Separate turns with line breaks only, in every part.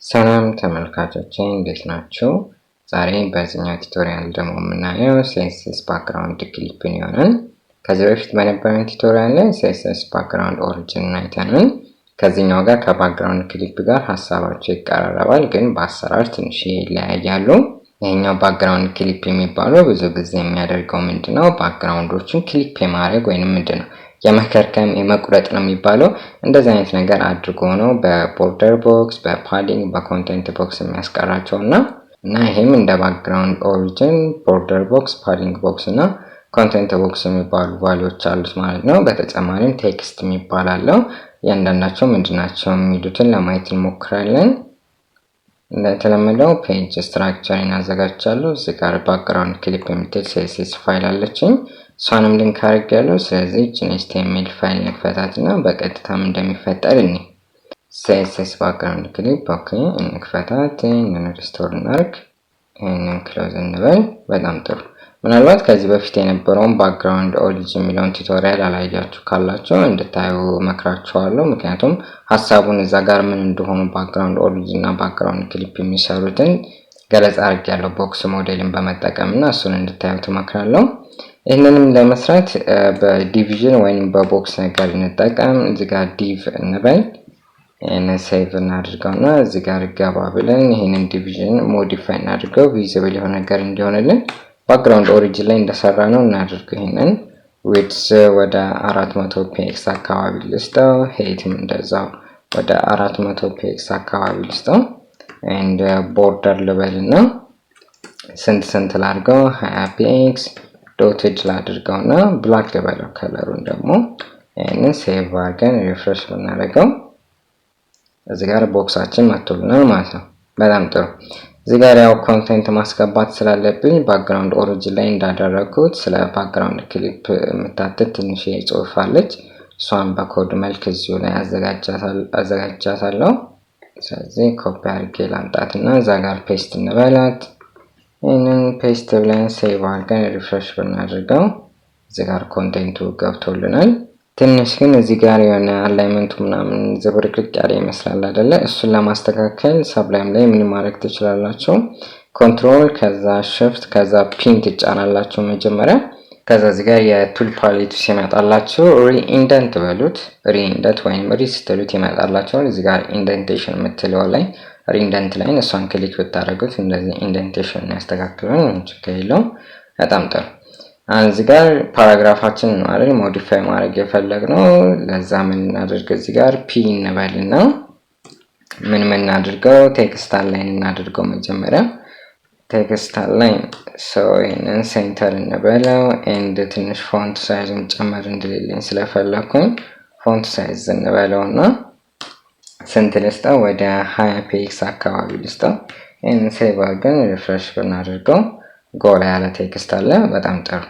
ሰላም ተመልካቾቼ እንዴት ናችሁ? ዛሬ በዚህኛው ቱቶሪያል ደግሞ የምናየው CSS ባክግራውንድ ክሊፕን ይሆናል። ከዚህ በፊት በነበረው ቱቶሪያል ላይ CSS ባክግራውንድ ኦሪጂን አይተናል። ከዚህኛው ጋር ከባክግራውንድ ክሊፕ ጋር ሐሳባቸው ይቀራረባል፣ ግን በአሰራር ትንሽ ይለያያሉ። ይሄኛው ባክግራውንድ ክሊፕ የሚባለው ብዙ ጊዜ የሚያደርገው ምንድነው? ባክግራውንዶችን ክሊፕ የማድረግ ወይንም ምንድነው የመከርከም የመቁረጥ ነው የሚባለው። እንደዚህ አይነት ነገር አድርጎ ነው በቦርደር ቦክስ፣ በፓዲንግ፣ በኮንቴንት ቦክስ የሚያስቀራቸውና ይሄም እንደ ባክግራውንድ ኦሪጂን ቦርደር ቦክስ፣ ፓዲንግ ቦክስ እና ኮንቴንት ቦክስ የሚባሉ ቫልዩዎች አሉት ማለት ነው። በተጨማሪም ቴክስት የሚባል አለው። እያንዳንዳቸው ምንድናቸው የሚሉትን ለማየት እንሞክራለን። እንደተለመደው ፔጅ ስትራክቸርን አዘጋጅቻለሁ። እዚህ ጋር ባክግራውንድ ክሊፕ የምትል CSS ፋይል አለችኝ። እሷንም ሊንክ አድርጌያለሁ። ስለዚህ HTML ፋይል እንክፈታትና በቀጥታም እንደሚፈጠር እኔ CSS ባክግራውንድ ክሊፕ ኦኬ እንክፈታት፣ ሪስቶር እናድርግ፣ ይሄንን ክሎዝ እንበል። በጣም ጥሩ። ምናልባት ከዚህ በፊት የነበረውን ባክግራውንድ ኦሪጂን የሚለውን ቱቶሪያል አላያችሁ ካላችሁ እንድታዩ መክራችኋለሁ። ምክንያቱም ሐሳቡን እዛ ጋር ምን እንደሆነ ባክግራውንድ ኦሪጂን እና ባክግራውንድ ክሊፕ የሚሰሩትን ገለጻ አድርጌያለሁ ቦክስ ሞዴልን በመጠቀም እና እሱን እንድታዩ ተመክራለሁ። ይህንንም ለመስራት በዲቪዥን ወይም በቦክስ ነገር እንጠቀም። እዚህ ጋር ዲቭ እንበል፣ ይሄንን ሴቭ እናድርገውና እዚህ ጋር ገባ ብለን ይሄንን ዲቪዥን ሞዲፋይ እናድርገው ቪዚብል የሆነ ነገር እንዲሆንልን ባክግራውንድ ኦሪጂን ላይ እንደሰራ ነው እናድርገው። ይሄንን ዊድዝ ወደ 400 px አካባቢ ልስጠው፣ ሄይትም እንደዛው ወደ 400 px አካባቢ ልስጠው። ኤንድ ቦርደር ልበልና ስንት ላድርገው 20 px ዶትድ ላድርገውና ብላክ ልበለው። ከለሩን ደግሞ ይሄንን ሴቭ አድርገን ሪፍሬሽ ብናደርገው እዚህ ጋር ቦክሳችን መጥቶልናል ማለት ነው። በጣም ጥሩ። እዚህ ጋር ያው ኮንቴንት ማስገባት ስላለብኝ ባክግራውንድ ኦሪጂን ላይ እንዳደረኩት ስለ ባክግራውንድ ክሊፕ የምታትት ትንሽ ጽሑፍ አለች። እሷን በኮድ መልክ እዚሁ ላይ አዘጋጃታለሁ። ስለዚህ ኮፒ አድርጌ ላምጣትና እዛ ጋር ፔስት እንበላት። ይህንን ፔስት ብለን ሴቭ አድርገን ሪፍሬሽ ብናደርገው እዚህ ጋር ኮንቴንቱ ገብቶልናል። ትንሽ ግን እዚህ ጋር የሆነ አላይመንቱ ምናምን ዝብርቅርቅ ያለ ይመስላል አይደለ? እሱን ለማስተካከል ሰብላይም ላይ ምን ማድረግ ትችላላችሁ? ኮንትሮል ከዛ ሽፍት ከዛ ፒን ትጫናላችሁ መጀመሪያ። ከዛ እዚህ ጋር የቱል ፓሌቱ ሲመጣላችሁ ሪኢንደንት በሉት። ሪኢንደንት ወይም ሪስትሉት ይመጣላችኋል። እዚህ ጋር ኢንደንቴሽን የምትለው ላይ ሪኢንደንት ላይ እሷን ክሊክ ብታደርጉት እንደዚህ ኢንደንቴሽን ያስተካክላል። ችግር የለውም። በጣም ጥሩ። እዚህ ጋር ፓራግራፋችን ነው አይደል ሞዲፋይ ማድረግ የፈለግነው። ለዛ ምን እናድርግ? እዚህ ጋር ፒ እንበልና ምን እናድርገው? ቴክስት አላይን እናድርገው መጀመሪያ ቴክስት አላይን። ይሄንን ሴንተር እንበለው። ኤንድ ትንሽ ፎንት ሳይዝም ጨመር እንድልልኝ ስለፈለኩኝ ፎንት ሳይዝ እንበለውና ስንት ልስጠው? ወደ 20 px አካባቢ ልስጠው። ይሄንን ሴቭ አድርገን ሪፍሬሽ ብናደርገው ጎላ ያለ ቴክስት አለ። በጣም ጥሩ።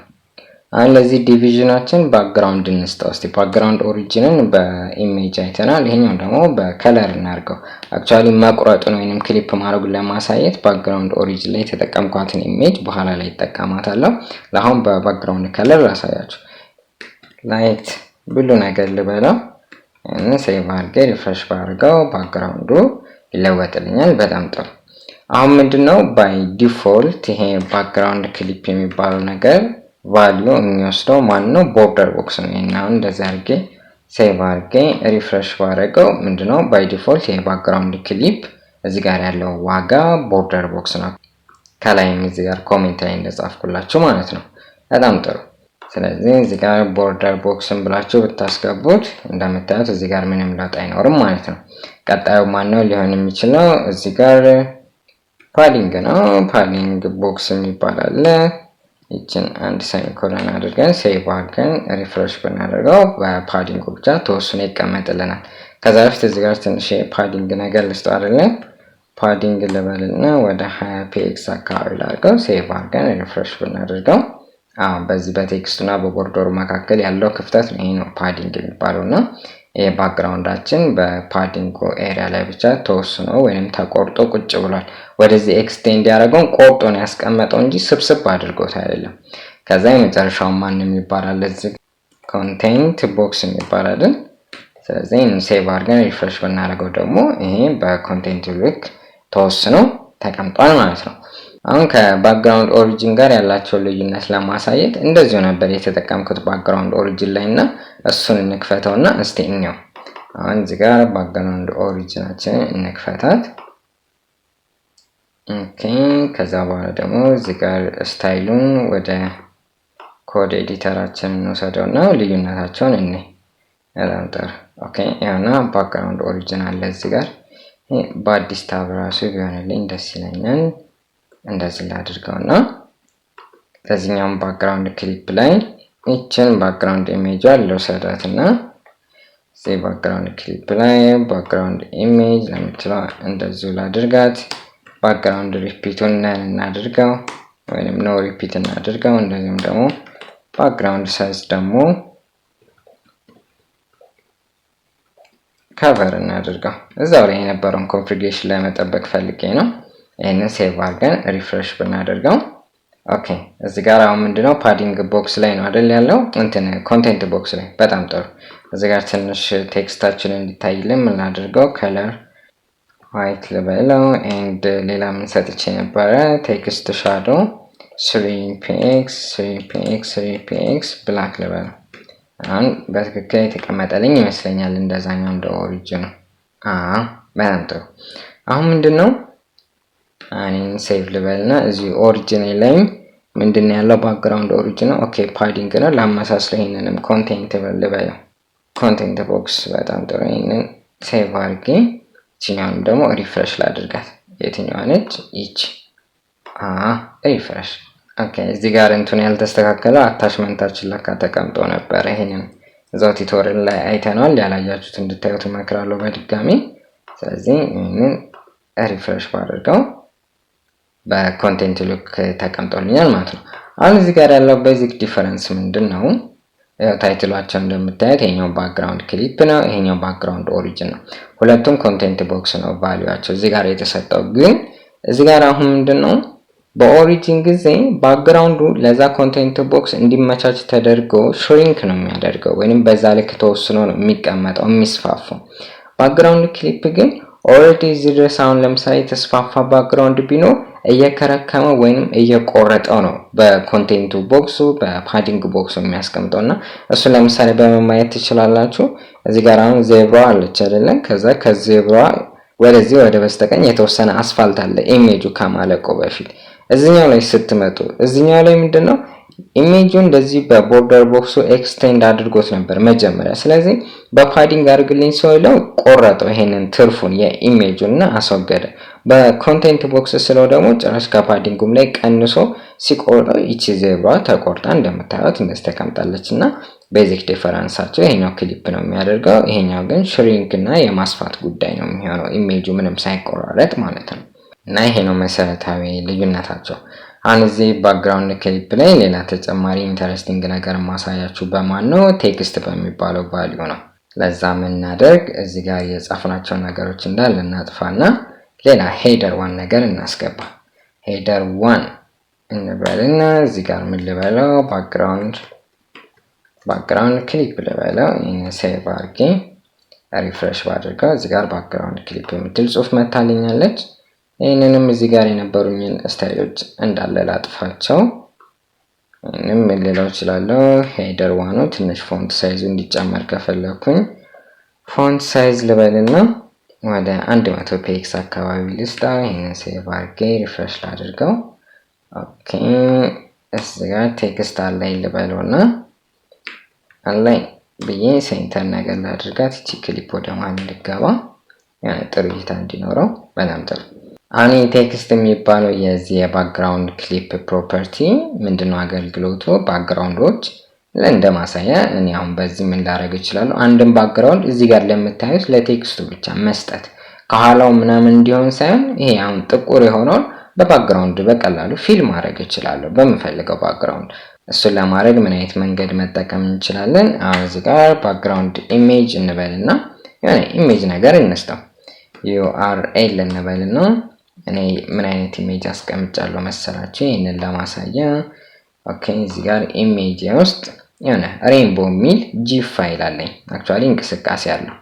አሁን ለዚህ ዲቪዥናችን ባክግራውንድ እንስጠው። እስቲ ባክግራውንድ ኦሪጂንን በኢሜጅ አይተናል። ይሄኛው ደግሞ በከለር እናድርገው። አክቹአሊ መቁረጡን ወይንም ክሊፕ ማድረጉን ለማሳየት ባክግራውንድ ኦሪጂን ላይ የተጠቀምኳትን ኢሜጅ በኋላ ላይ እጠቀማታለሁ። ለአሁን በባክግራውንድ ከለር ላሳያችሁ። ላይት ብሉ ነገር ልበለው። ሴቭ አድርጌ ሪፍሬሽ ባድርገው ባክግራውንዱ ይለወጥልኛል። በጣም ጥሩ። አሁን ምንድነው ባይ ዲፎልት ይሄ ባክግራውንድ ክሊፕ የሚባለው ነገር ቫልዩ የሚወስደው ማን ነው? ቦርደር ቦክስ ነው። እና እንደዚህ አድርጌ ሴቭ አድርጌ ሪፍሬሽ ባደርገው ምንድነው ባይ ዲፎልት ይሄ ባክግራውንድ ክሊፕ እዚህ ጋር ያለው ዋጋ ቦርደር ቦክስ ነው። ከላይም እዚህ ጋር ኮሜንት ላይ እንደጻፍኩላችሁ ማለት ነው። በጣም ጥሩ። ስለዚህ እዚህ ጋር ቦርደር ቦክስን ብላችሁ ብታስገቡት እንደምታዩት እዚህ ጋር ምንም ለውጥ አይኖርም ማለት ነው። ቀጣዩ ማን ነው ሊሆን የሚችለው? እዚህ ጋር ፓዲንግ ነው። ፓዲንግ ቦክስ የሚባል አለ። ይችን አንድ ሴሚኮሎን አድርገን ሴቭ አድርገን ሪፍሬሽ ብናደርገው በፓዲንግ ብቻ ተወስኖ ይቀመጥልናል። ከዛ በፊት እዚህ ጋር ትንሽ ፓዲንግ ነገር ልስጠው አይደለ? ፓዲንግ ልበልና ወደ 20 px አካባቢ ላድርገው። ሴቭ አድርገን ሪፍሬሽ ብናደርገው በዚህ በቴክስቱና በቦርደሩ መካከል ያለው ክፍተት ነው። ይሄ ነው ፓዲንግ የሚባለውና ይሄ ባክግራውንዳችን በፓዲንግ ኤሪያ ላይ ብቻ ተወስኖ ወይንም ተቆርጦ ቁጭ ብሏል። ወደዚህ ኤክስቴንድ ያደረገውን ቆርጦ ነው ያስቀመጠው እንጂ ስብስብ አድርጎት አይደለም። ከዛ የመጨረሻው ማንም ይባላል እዚህ ኮንቴንት ቦክስ የሚባል። ስለዚህ ሴቭ አድርገን ሪፍሬሽ ብናደርገው ደግሞ ይሄ በኮንቴንት ልክ ተወስኖ ተቀምጧል ማለት ነው። አሁን ከባክግራውንድ ኦሪጂን ጋር ያላቸው ልዩነት ለማሳየት እንደዚሁ ነበር የተጠቀምኩት ባክግራውንድ ኦሪጂን ላይ እና እሱን እንክፈተውና እስቲ እንየው። አሁን እዚህ ጋር ባክግራውንድ ኦሪጂናችን እንክፈታት። ኦኬ ከዛ በኋላ ደግሞ እዚህ ጋር ስታይሉን ወደ ኮድ ኤዲተራችን እንወስደውና ልዩነታቸውን እንይ። አላንተር ኦኬ ያና ባክግራውንድ ኦሪጂን አለ እዚህ ጋር በአዲስ ታብ ራሱ ቢሆንልኝ ደስ ይለኛል። እንደዚህ ላድርገውና ለዚህኛው ባክግራውንድ ክሊፕ ላይ እቺን ባክግራውንድ ኢሜጅ ልውሰዳትና እዚህ ባክግራውንድ ክሊፕ ላይ ባክግራውንድ ኢሜጅ ለምትለው እንደዚህ ላድርጋት። ባክግራውንድ ሪፒቱን እናድርገው ወይንም ኖ ሪፒት እናድርገው። እንደዚህም ደግሞ ባክግራውንድ ሳይዝ ደግሞ ከቨር እናድርገው። እዛው ላይ የነበረውን ኮንፊግሬሽን ላይ መጠበቅ ፈልጌ ነው። ይሄንን ሴቭ አድርገን ሪፍሬሽ ብናደርገው ኦኬ እዚህ ጋር አሁን ምንድነው ፓዲንግ ቦክስ ላይ ነው አይደል ያለው እንትን ኮንቴንት ቦክስ ላይ። በጣም ጥሩ። እዚህ ጋር ትንሽ ቴክስታችንን እንዲታይልን ምን ላድርገው ከለር ዋይት ልበለው ኤንድ ሌላ ምን ሰጥቼ ነበረ ቴክስት ሻዶ 3px ብላክ ልበለው። አሁን በትክክል የተቀመጠልኝ ይመስለኛል እንደዛኛው እንደ ኦሪጂኑ። በጣም ጥሩ። አሁን ምንድነው አኔን ሴቭ ልበልና እዚህ ኦሪጂን ላይ ምንድነው ያለው ባክግራውንድ ኦሪጂን ነው። ኦኬ ፓዲንግ ነው ለማሳስለው ይሄንንም ኮንቴንት ልበለው ኮንቴንት ቦክስ። በጣም ጥሩ። ይሄንን ሴቭ አድርጌ እቺኛውን ደግሞ ሪፍሬሽ ላድርጋት። የትኛዋ ነች ይቺ? ሪፍሬሽ። ኦኬ እዚህ ጋር እንትን ያልተስተካከለው አታችመንታችን ለካ ተቀምጦ ነበር። ይሄንን እዛው ቱቶሪያል ላይ አይተናል። ያላያችሁት እንድታዩት እመክራለሁ በድጋሚ። ስለዚህ ይሄንን ሪፍሬሽ ባደርገው በኮንቴንት ሉክ ተቀምጦልኛል ማለት ነው። አሁን እዚህ ጋር ያለው ቤዚክ ዲፈረንስ ምንድነው? ታይትሏቸው እንደምታዩት ይሄኛው ባክግራውንድ ክሊፕ ነው፣ ይሄኛው ባክግራውንድ ኦሪጂን ነው። ሁለቱም ኮንቴንት ቦክስ ነው ቫልዩአቸው እዚህ ጋር የተሰጠው። ግን እዚህ ጋር አሁን ምንድነው በኦሪጂን ጊዜ ባክግራውንዱ ለዛ ኮንቴንት ቦክስ እንዲመቻች ተደርጎ ሽሪንክ ነው የሚያደርገው ወይንም በዛ ልክ ተወስኖ ነው የሚቀመጠው የሚስፋፋው። ባክግራውንድ ክሊፕ ግን ኦልሬዲ እዚህ ድረስ አሁን ለምሳሌ ተስፋፋ ባክግራውንድ ቢኖር እየከረከመ ወይንም እየቆረጠው ነው በኮንቴንቱ ቦክሱ በፓዲንግ ቦክሱ የሚያስቀምጠውና እሱ ለምሳሌ በመማየት ትችላላችሁ። እዚህ ጋር አሁን ዜብራ አለች አይደለ? ከዛ ከዜብራ ወደዚህ ወደ በስተቀኝ የተወሰነ አስፋልት አለ ኢሜጁ ከማለቆ በፊት። እዚህኛው ላይ ስትመጡ እዚህኛው ላይ ምንድነው ኢሜጁ እንደዚህ በቦርደር ቦክሱ ኤክስቴንድ አድርጎት ነበር መጀመሪያ። ስለዚህ በፓዲንግ አድርግልኝ ሲለው ቆረጠው ይሄንን ትርፉን የኢሜጁና አስወገደ። በኮንቴንት ቦክስ ስለው ደግሞ ጭራሽ ከፓዲንጉም ላይ ቀንሶ ሲቆርጠው ይቺ ዜብራ ተቆርጣ እንደምታዩት እንደዚህ ተቀምጣለችና ቤዚክ ዲፈረንሳቸው ይሄኛው ክሊፕ ነው የሚያደርገው፣ ይሄኛው ግን ሽሪንክ እና የማስፋት ጉዳይ ነው የሚሆነው ኢሜጁ ምንም ሳይቆራረጥ ማለት ነው። እና ይሄ ነው መሰረታዊ ልዩነታቸው። አሁን እዚህ ባክግራውንድ ክሊፕ ላይ ሌላ ተጨማሪ ኢንተረስቲንግ ነገር ማሳያችሁ በማን ነው? ቴክስት በሚባለው ቫልዩ ነው። ለዛ ምን እናደርግ እዚህ ጋር የጻፍናቸው ነገሮች እንዳለ እናጥፋና ሌላ ሄደር ዋን ነገር እናስገባ። ሄደር ዋን እንበልና እዚህ ጋር ምን ልበለው ባክግራውንድ ክሊፕ ልበለው። ይሄን ሴቭ አድርጌ ሪፍሬሽ ባድርገው እዚህ ጋር ባክግራውንድ ክሊፕ የምትል ጽሁፍ መታልኛለች። ይሄንንም እዚህ ጋር የነበሩኝን ስታይሎች እንዳለ ላጥፋቸው። ምንም ሌላው ይችላልው። ሄደር ዋኑ ትንሽ ፎንት ሳይዙ እንዲጨመር ከፈለኩኝ ፎንት ሳይዝ ልበልና ወደ 100 ፒክስ አካባቢ ልስጣው። ይሄንን ሴቭ አድርጌ ሪፍሬሽ ላድርገው። ኦኬ እዚህ ጋር ቴክስት አላይ ልበለውና አላይ ብዬ ሴንተር ነገር ላድርጋት። እቺ ክሊፕ ወደ ማን ልገባ ያን ጥሩ እይታ እንዲኖረው በጣም ጥሩ። አሁን ቴክስት የሚባለው የዚህ የባክግራውንድ ክሊፕ ፕሮፐርቲ ምንድነው አገልግሎቱ? ባክግራውንዶች ለእንደማሳያ እኔ አሁን በዚህ ምን ላደርግ እችላለሁ? አንድም ባክግራውንድ እዚህ ጋር ለምታዩት ለቴክስቱ ብቻ መስጠት ከኋላው ምናምን እንዲሆን ሳይሆን ይሄ አሁን ጥቁር የሆነውን በባክግራውንድ በቀላሉ ፊል ማድረግ እችላለሁ በመፈልገው ባክግራውንድ። እሱን ለማድረግ ምን አይነት መንገድ መጠቀም እንችላለን? አሁን እዚህ ጋር ባክግራውንድ ኢሜጅ እንበልና የሆነ ኢሜጅ ነገር እንስጠው URL እንበልና እኔ ምን አይነት ኢሜጅ አስቀምጫለሁ መሰላችሁ? ይሄንን ለማሳያ ኦኬ እዚህ ጋር ኢሜጅ ውስጥ የሆነ ሬንቦ ሚል ጂፍ ፋይል አለኝ አክቹአሊ እንቅስቃሴ አለው።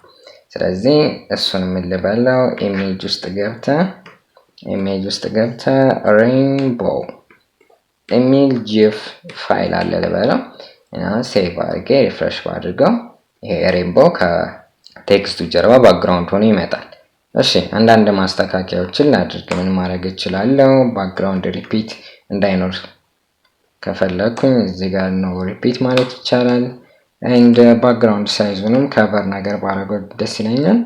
ስለዚህ እሱን ምን ልበለው ኢሜጅ ውስጥ ገብተ ኢሜጅ ውስጥ ገብተ rainbow የሚል ጂፍ ፋይል አለ ልበለው እና ሴቭ አድርጌ ሪፍሬሽ ባድርገው ይሄ rainbow ከቴክስቱ ጀርባ ባክግራውንድ ሆኖ ይመጣል። እሺ አንዳንድ ማስተካከያዎችን ላድርግ። ምን ማድረግ እችላለሁ? ባክግራውንድ ሪፒት እንዳይኖር ከፈለኩኝ እዚህ ጋር ነው ሪፒት ማለት ይቻላል። and background ሳይዙንም ከቨር ነገር ባረገው ደስ ይለኛል።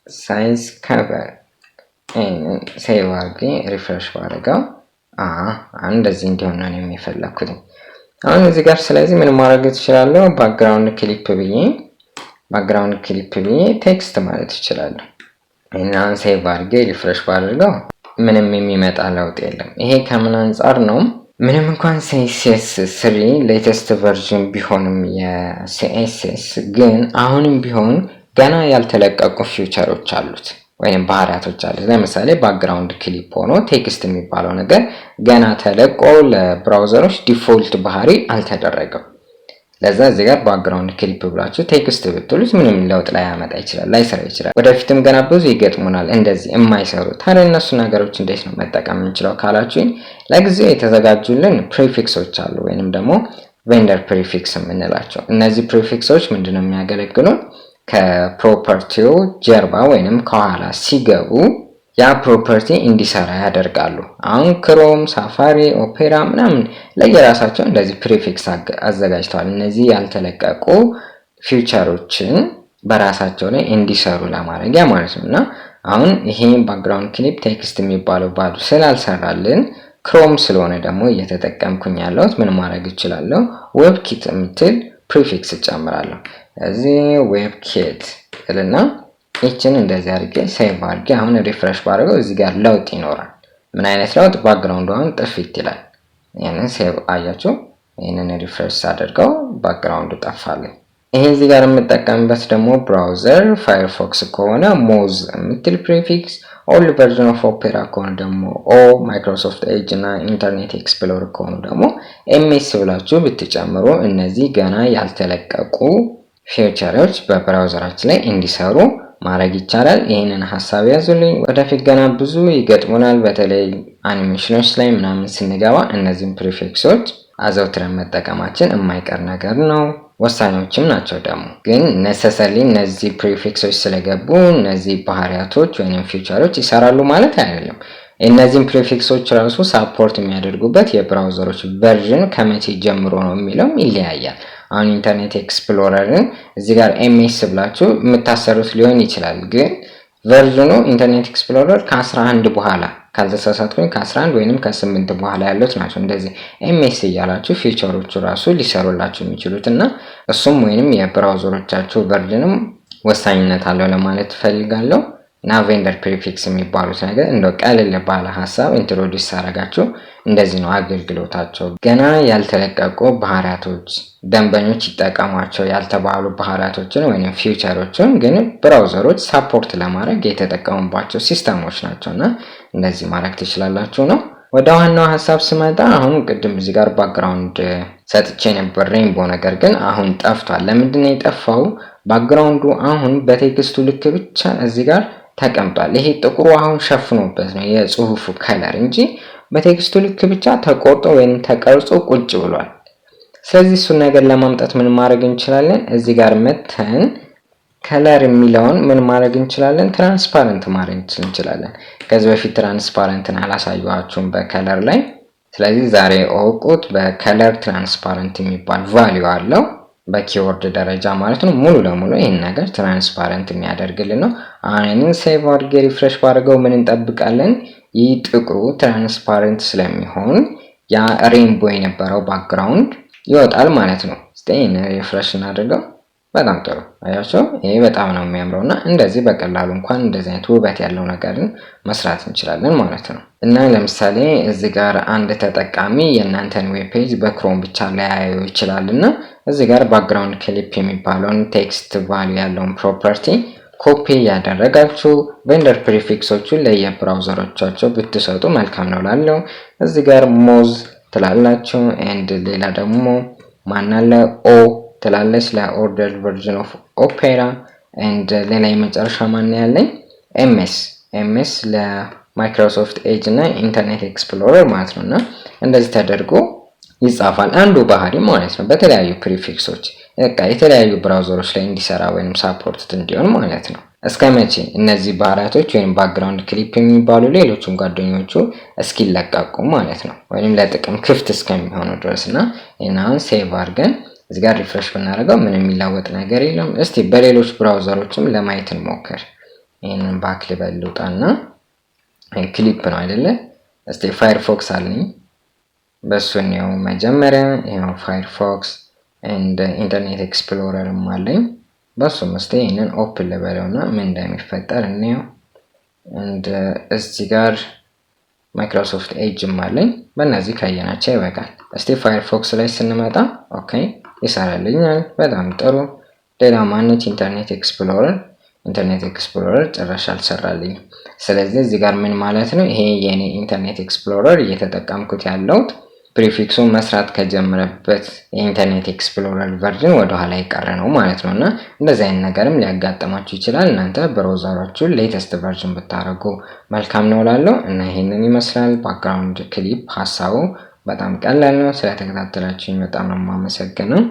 ሳይዝ ከቨር ሴቭ አድርጌ ሪፍሬሽ ባደርገው እንደዚህ እንዲሆን ነው የሚፈልኩት። አሁን እዚህ ጋር ስለዚህ ምን ማድረግ እችላለሁ? ባክግራውንድ ክሊፕ ብዬ ቴክስት ማለት እችላለሁ እና ሴቭ አድርጌ ሪፍሬሽ ባደርገው ምንም የሚመጣ ለውጥ የለም። ይሄ ከምን አንፃር ነው? ምንም እንኳን CSS 3 ሌተስት ቨርዥን ቢሆንም የCSS ግን አሁንም ቢሆን ገና ያልተለቀቁ ፊውቸሮች አሉት ወይም ባህሪያቶች አሉት። ለምሳሌ ባክግራውንድ ክሊፕ ሆኖ ቴክስት የሚባለው ነገር ገና ተለቆ ለብራውዘሮች ዲፎልት ባህሪ አልተደረገም። ለዛ እዚህ ጋር ባክግራውንድ ክሊፕ ብላችሁ ቴክስት ብትሉት ምንም ለውጥ ላያመጣ ይችላል፣ ላይሰራ ይችላል። ወደፊትም ገና ብዙ ይገጥሙናል እንደዚህ የማይሰሩ። ታዲያ እነሱ ነገሮች እንዴት ነው መጠቀም እንችላለን ካላችሁኝ፣ ለጊዜው የተዘጋጁልን ፕሪፊክሶች አሉ ወይንም ደግሞ ቬንደር ፕሪፊክስ የምንላቸው። እነዚህ ፕሪፊክሶች ምንድነው የሚያገለግሉን? ከፕሮፐርቲው ጀርባ ወይንም ከኋላ ሲገቡ ያ ፕሮፐርቲ እንዲሰራ ያደርጋሉ። አሁን ክሮም፣ ሳፋሪ፣ ኦፔራ ምናምን ለየራሳቸው እንደዚህ ፕሪፊክስ አዘጋጅተዋል። እነዚህ ያልተለቀቁ ፊውቸሮችን በራሳቸው ላይ እንዲሰሩ ለማድረግ ማለት ነው። እና አሁን ይሄ ባክግራውንድ ክሊፕ ቴክስት የሚባለው ባሉ ስላልሰራልን ክሮም ስለሆነ ደግሞ እየተጠቀምኩኝ ያለሁት ምን ማድረግ እችላለሁ? ዌብ ኪት የምትል ፕሪፊክስ እጨምራለሁ። እዚህ ዌብ ኪት እልና ይችን እንደዚህ አድርጌ ሴቭ አድርጌ አሁን ሪፍሬሽ ባደርገው እዚህ ጋር ለውጥ ይኖራል። ምን አይነት ለውጥ? ባክግራውንዱ አሁን ጥፍት ይላል። ይሄንን ሴቭ አያችሁ። ይሄንን ሪፍሬሽ አድርገው ባክግራውንዱ ጠፋልኝ። ይሄ እዚህ ጋር የምጠቀምበት ደግሞ ብራውዘር ፋየርፎክስ ከሆነ ሞዝ የምትል ፕሪፊክስ፣ ኦልድ ቨርዥን ኦፍ ኦፔራ ከሆነ ደግሞ ማይክሮሶፍት ኤጅ እና ኢንተርኔት ኤክስፕሎረር ከሆኑ ደግሞ ኤምኤስ ብላችሁ ብትጨምሩ እነዚህ ገና ያልተለቀቁ ፊውቸሮች በብራውዘራችን ላይ እንዲሰሩ ማድረግ ይቻላል። ይሄንን ሐሳብ ያዙልኝ። ወደፊት ገና ብዙ ይገጥሙናል። በተለይ አኒሜሽኖች ላይ ምናምን ስንገባ እነዚህን ፕሪፊክሶች አዘውትረን መጠቀማችን የማይቀር ነገር ነው። ወሳኞችም ናቸው። ደግሞ ግን ነሰሰሊ እነዚህ ፕሪፊክሶች ስለገቡ እነዚህ ባህሪያቶች ወይንም ፊውቸሮች ይሰራሉ ማለት አይደለም። እነዚህን ፕሪፊክሶች ራሱ ሳፖርት የሚያደርጉበት የብራውዘሮች ቨርዥን ከመቼ ጀምሮ ነው የሚለው ይለያያል። አሁን ኢንተርኔት ኤክስፕሎረርን እዚህ ጋር ኤምኤስ ብላችሁ የምታሰሩት ሊሆን ይችላል። ግን ቨርዥኑ ኢንተርኔት ኤክስፕሎረር ከ11 በኋላ ካልተሳሳትኩኝ ከ11 ወይንም ከ8 በኋላ ያሉት ናቸው እንደዚህ ኤምኤስ እያላችሁ ፊቸሮቹ ራሱ ሊሰሩላችሁ የሚችሉት እና እሱም ወይንም የብራውዘሮቻችሁ ቨርዥንም ወሳኝነት አለው ለማለት ፈልጋለሁ። እና ቬንደር ፕሪፊክስ የሚባሉት ነገር እንደው ቀለል ባለ ሐሳብ ኢንትሮዲዩስ አደረጋችሁ። እንደዚህ ነው አገልግሎታቸው። ገና ያልተለቀቁ ባህሪያቶች ደንበኞች ይጠቀሟቸው ያልተባሉ ባህሪያቶችን ወይንም ፊውቸሮችን ግን ብራውዘሮች ሳፖርት ለማድረግ የተጠቀሙባቸው ሲስተሞች ናቸውና እንደዚህ ማድረግ ትችላላችሁ ነው። ወደ ዋናው ሐሳብ ስመጣ አሁን ቅድም እዚህ ጋር ባክግራውንድ ሰጥቼ ነበር ሬንቦ፣ ነገር ግን አሁን ጠፍቷል። ለምንድን ነው የጠፋው? ባክግራውንዱ አሁን በቴክስቱ ልክ ብቻ እዚህ ጋር ተቀምጧል። ይሄ ጥቁሩ አሁን ሸፍኖበት ነው የጽሁፉ ከለር እንጂ በቴክስቱ ልክ ብቻ ተቆርጦ ወይንም ተቀርጾ ቁጭ ብሏል። ስለዚህ እሱን ነገር ለማምጣት ምን ማድረግ እንችላለን? እዚህ ጋር መተን ከለር የሚለውን ምን ማድረግ እንችላለን? ትራንስፓረንት ማድረግ እንችላለን። ከዚህ በፊት ትራንስፓረንትን አላሳየኋችሁም በከለር ላይ። ስለዚህ ዛሬ እወቁት። በከለር ትራንስፓረንት የሚባል ቫልዩ አለው በኪወርድ ደረጃ ማለት ነው። ሙሉ ለሙሉ ይሄን ነገር ትራንስፓረንት የሚያደርግልን ነው። አሁን ሴቭ አድርጌ ሪፍሬሽ ባደርገው ምን እንጠብቃለን? ይህ ጥቁሩ ትራንስፓረንት ስለሚሆን ያ ሬንቦ የነበረው ባክግራውንድ ይወጣል ማለት ነው። እስቲ ሪፍሬሽ እናድርገው። በጣም ጥሩ አያችሁ፣ ይሄ በጣም ነው የሚያምረውና እንደዚህ በቀላሉ እንኳን እንደዚህ አይነት ውበት ያለው ነገርን መስራት እንችላለን ማለት ነው። እና ለምሳሌ እዚህ ጋር አንድ ተጠቃሚ የእናንተን ዌብ ፔጅ በክሮም ብቻ ሊያየው ይችላልና እዚህ ጋር ባክግራውንድ ክሊፕ የሚባለውን ቴክስት ቫልዩ ያለውን ፕሮፐርቲ ኮፒ ያደረጋችሁ ቬንደር ፕሪፊክሶቹን ለየብራውዘሮቻቸው ብትሰጡ መልካም ነው ላለው። እዚህ ጋር ሞዝ ትላላችሁ ኤንድ ሌላ ደግሞ ማናለ ኦ ትላለች ለኦርደርድ ቨርዥን ኦፍ ኦፔራ ኤንድ ሌላ የመጨረሻ ማን ያለኝ ኤምኤስ ኤምኤስ ለማይክሮሶፍት ኤጅ እና ኢንተርኔት ኤክስፕሎረር ማለት ነውና እንደዚህ ተደርጎ ይጻፋል። አንዱ ባህሪ ማለት ነው በተለያዩ ፕሪፊክሶች በቃ የተለያዩ ብራውዘሮች ላይ እንዲሰራ ወይንም ሳፖርት እንዲሆን ማለት ነው። እስከመቼ እነዚህ ባህሪያቶች ወይንም ባክግራውንድ ክሊፕ የሚባሉ ሌሎችም ጓደኞቹ እስኪለቀቁ ማለት ነው ወይንም ለጥቅም ክፍት እስከሚሆኑ ድረስና እናን ሴቭ አድርገን እዚህ ጋር ሪፍሬሽ ብናደርገው ምንም የሚለወጥ ነገር የለም። እስቲ በሌሎች ብራውዘሮችም ለማየት እንሞክር። ይሄንን ባክ ልበልውጣና ክሊፕ ነው አይደለ? እስቲ ፋየርፎክስ አለኝ በሱ ነው መጀመሪያ ይሄው ፋየርፎክስ and ኢንተርኔት ኤክስፕሎረርም አለኝ በሱ መስቴ ይሄንን ኦፕን ልበለውና ምን እንደሚፈጠር እንየው። and እዚህ ጋር ማይክሮሶፍት ኤጅም አለኝ በእነዚህ ካየናቸው ይበቃል። እስቲ ፋየርፎክስ ላይ ስንመጣ ኦኬ ይሰራልኛል በጣም ጥሩ። ሌላ ማንነት ኢንተርኔት ኤክስፕሎረር ጭራሽ አልሰራልኝም። ስለዚህ እዚህ ጋር ምን ማለት ነው ይሄ የኔ ኢንተርኔት ኤክስፕሎረር እየተጠቀምኩት ያለው ፕሪፊክሱን መስራት ከጀመረበት የኢንተርኔት ኤክስፕሎረር ቨርዥን ወደ ኋላ የቀረ ነው ማለት ነውና እንደዚህ አይነት ነገርም ሊያጋጥማችሁ ይችላል። እናንተ ብራውዘራችሁን ሌተስት ቨርዥን ብታረጉ መልካም ነው እላለሁ። እና ይሄንን ይመስላል ባክግራውንድ ክሊፕ ሐሳቡ በጣም ቀላል ነው። ስለተከታተላችሁኝ በጣም ነው የማመሰግነው።